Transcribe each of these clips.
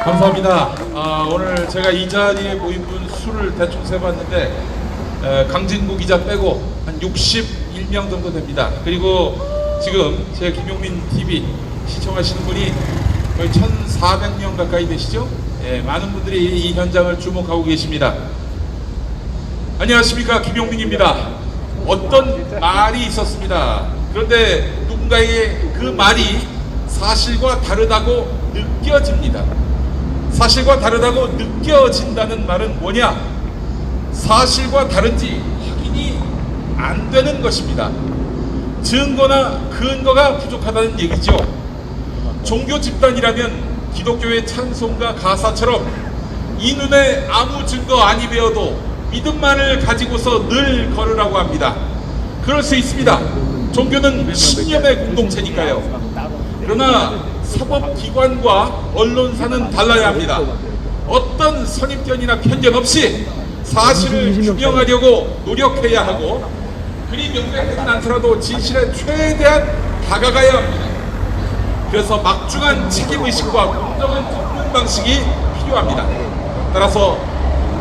감사합니다. 오늘 제가 이 자리에 모인 분 수를 대충 세봤는데 강진구 기자 빼고 한 61명 정도 됩니다. 그리고 지금 제 김용민 TV 시청하시는 분이 거의 1,400명 가까이 되시죠? 많은 분들이 이 현장을 주목하고 계십니다. 안녕하십니까, 김용민입니다. 어떤 말이 있었습니다. 그런데 누군가의 그 말이 사실과 다르다고 느껴집니다. 사실과 다르다고 느껴진다는 말은 뭐냐? 사실과 다른지 확인이 안 되는 것입니다. 증거나 근거가 부족하다는 얘기죠. 종교 집단이라면 기독교의 찬송가 가사처럼 이 눈에 아무 증거 아니 배워도 믿음만을 가지고서 늘 걸으라고 합니다. 그럴 수 있습니다. 종교는 신념의 공동체니까요. 그러나 사법기관과 언론사는 달라야 합니다. 어떤 선입견이나 편견 없이 사실을 규명하려고 노력해야 하고, 그리 명백하진 않더라도 진실에 최대한 다가가야 합니다. 그래서 막중한 책임의식과 공정한 접근 방식이 필요합니다. 따라서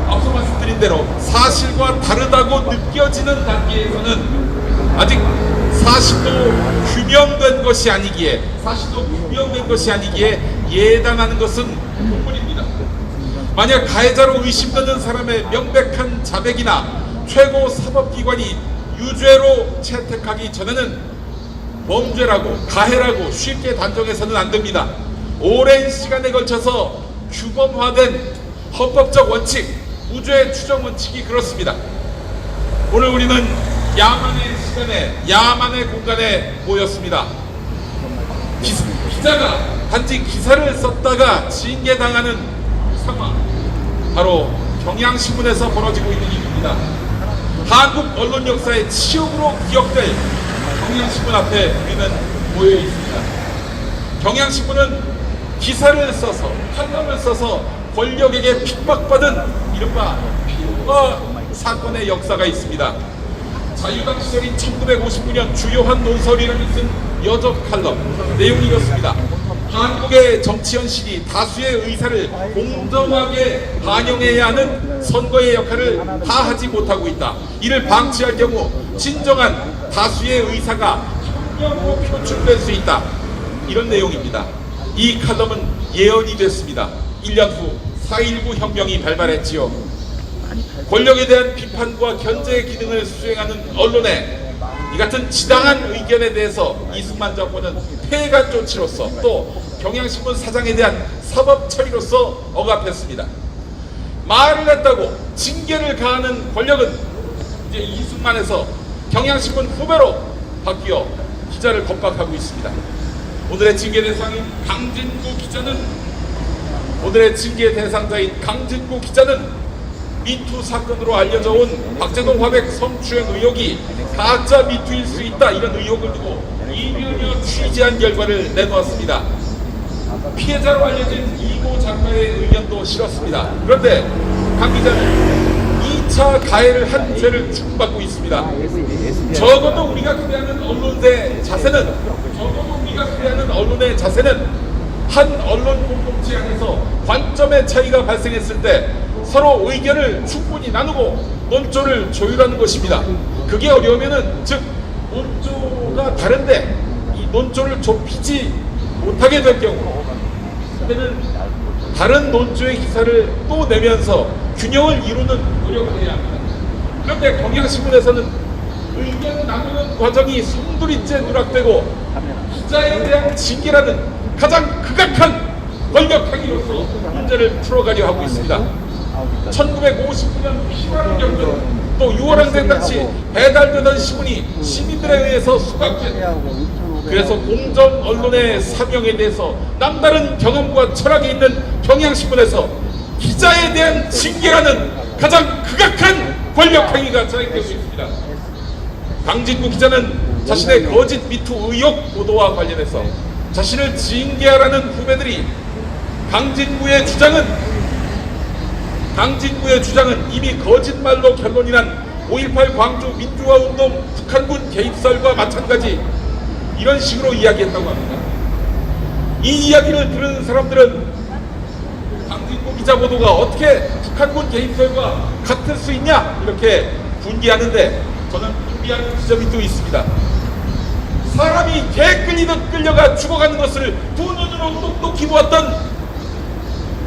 앞서 말씀드린 대로 사실과 다르다고 느껴지는 단계에서는 아직 사실도 규명된 것이 아니기에 예단하는 것은 공문입니다. 만약 가해자로 의심되는 사람의 명백한 자백이나 최고 사법기관이 유죄로 채택하기 전에는 범죄라고 가해라고 쉽게 단정해서는 안 됩니다. 오랜 시간에 걸쳐서 규범화된 헌법적 원칙, 무죄 추정 원칙이 그렇습니다. 오늘 우리는 야만의 시간에, 야만의 공간에 모였습니다. 기자가 단지 기사를 썼다가 징계당하는 상황, 바로 경향신문에서 벌어지고 있는 일입니다. 한국 언론 역사의 치욕으로 기억될 경향신문 앞에 우리는 모여 있습니다. 경향신문은 기사를 써서, 칼럼을 써서 권력에게 핍박받은 이른바 피고가 사건의 역사가 있습니다. 자유당 시절인 1959년 주요한 논설이라는 쓴 여적 칼럼, 내용이 이렇습니다. 한국의 정치 현실이 다수의 의사를 공정하게 반영해야 하는 선거의 역할을 다하지 못하고 있다. 이를 방치할 경우 진정한 다수의 의사가 한 명으로 표출될 수 있다. 이런 내용입니다. 이 칼럼은 예언이 됐습니다. 1년 후 4.19 혁명이 발발했지요. 권력에 대한 비판과 견제의 기능을 수행하는 언론에 이 같은 지당한 의견에 대해서 이승만 정권은 폐해간 조치로서, 또 경향신문 사장에 대한 사법 처리로서 억압했습니다. 말을 했다고 징계를 가하는 권력은 이제 이승만에서 경향신문 후배로 바뀌어 기자를 겁박하고 있습니다. 오늘의 징계 대상인 강진구 기자는 미투 사건으로 알려져 온 박재동 화백 성추행 의혹이 가짜 미투일 수 있다, 이런 의혹을 두고 2년여 취재한 결과를 내놓았습니다. 피해자로 알려진 이모 작가의 의견도 실었습니다. 그런데 강 기자는 2차 가해를 한 죄를 추궁받고 있습니다. 적어도 우리가 기대하는 언론의 자세는 한 언론 공동체 안에서 관점의 차이가 발생했을 때 서로 의견을 충분히 나누고 논조를 조율하는 것입니다. 그게 어려우면은, 즉 논조가 다른데 이 논조를 좁히지 못하게 될 경우, 그때는 다른 논조의 기사를 또 내면서 균형을 이루는 노력을 해야 합니다. 그런데 경향신문에서는 의견 나누는 과정이 송두리째 누락되고 기자에 대한 징계라는 가장 극악한 권력 행위로서 문제를 풀어가려 하고 있습니다. 1959년 피난을 겪은, 또 6월항쟁 당시 배달되던 신문이 시민들에 의해서 수각된, 그래서 공정 언론의 사명에 대해서 남다른 경험과 철학이 있는 경향신문에서 기자에 대한 징계라는 가장 극악한 권력 행위가 자행되고 있습니다. 강진구 기자는 자신의 거짓 미투 의혹 보도와 관련해서 자신을 징계하라는 후배들이 강진구의 주장은 이미 거짓말로 결론이 난 5.18 광주 민주화운동 북한군 개입설과 마찬가지, 이런 식으로 이야기했다고 합니다. 이 이야기를 들은 사람들은 기자 보도가 어떻게 북한군 개입설과 같을 수 있냐 이렇게 분개하는데 저는 분개하는 지점이 또 있습니다. 사람이 개 끌리듯 끌려가 죽어가는 것을 두 눈으로 똑똑히 보았던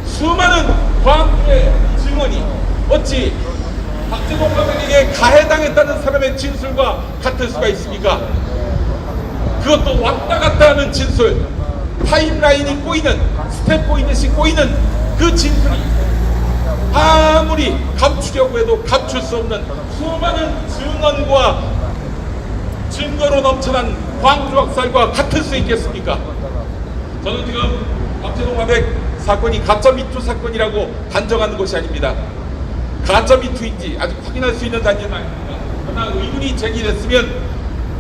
수많은 광주의 증언이 어찌 박재동 감독에게 가해당했다는 사람의 진술과 같을 수가 있습니까? 그것도 왔다 갔다 하는 진술, 타임라인이 꼬이는, 스텝 보이듯이 꼬이는 그 진술이 아무리 감추려고 해도 감출 수 없는 수많은 증언과 증거로 넘쳐난 광주 학살과 같을 수 있겠습니까? 저는 지금 박재동 화백 사건이 가짜미투 사건이라고 단정하는 것이 아닙니다. 가짜미투인지 아직 확인할 수 있는 단계는 아닙니다. 그러나 의문이 제기됐으면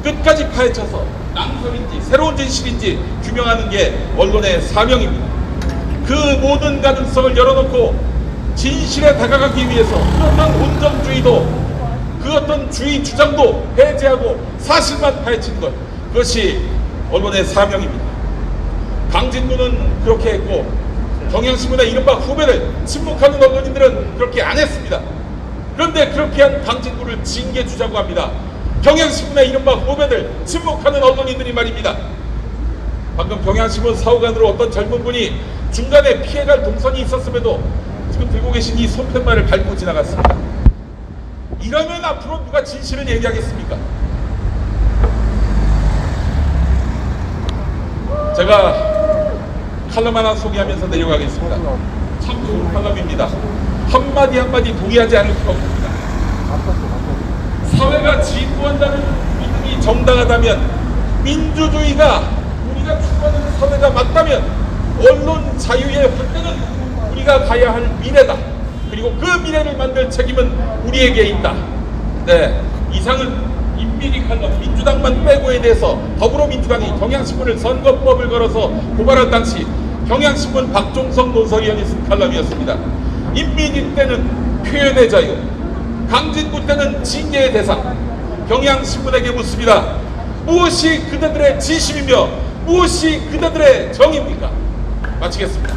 끝까지 파헤쳐서 낭설인지 새로운 진실인지 규명하는 게 언론의 사명입니다. 그 모든 가능성을 열어놓고 진실에 다가가기 위해서 그 어떤 온정주의도 그 어떤 주의 주장도 해제하고 사실만 파헤치는 것, 그것이 언론의 사명입니다. 강진구는 그렇게 했고 경향신문의 이른바 후배를 침묵하는 언론인들은 그렇게 안 했습니다. 그런데 그렇게 한 강진구를 징계주자고 합니다. 경향신문의 이른바 후배들 침묵하는 언론인들이 말입니다. 방금 경향신문 사후관으로 어떤 젊은 분이 중간에 피해갈 동선이 있었음에도 지금 들고 계신 이 손팻말을 밟고 지나갔습니다. 이러면 앞으로 누가 진실을 얘기하겠습니까? 제가 칼럼 하나 소개하면서 내려가겠습니다. 참 좋은 칼럼입니다. 한마디 한마디 동의하지 않을 수가 없습니다. 사회가 진보한다는 믿음이 정당하다면, 민주주의가 우리가 추구하는 사회가 맞다면 언론 자유의 확대는 우리가 가야 할 미래다. 그리고 그 미래를 만들 책임은 우리에게 있다. 네, 이상은 임미리 칼럼, 민주당만 빼고에 대해서 더불어민주당이 경향신문을 선거법을 걸어서 고발한 당시 경향신문 박종성 논설위원이 쓴 칼럼이었습니다. 임미리 때는 표현의 자유, 강진구 때는 징계의 대상. 경향신문에게 묻습니다. 무엇이 그대들의 진심이며 무엇이 그대들의 정의입니까? 마치겠습니다.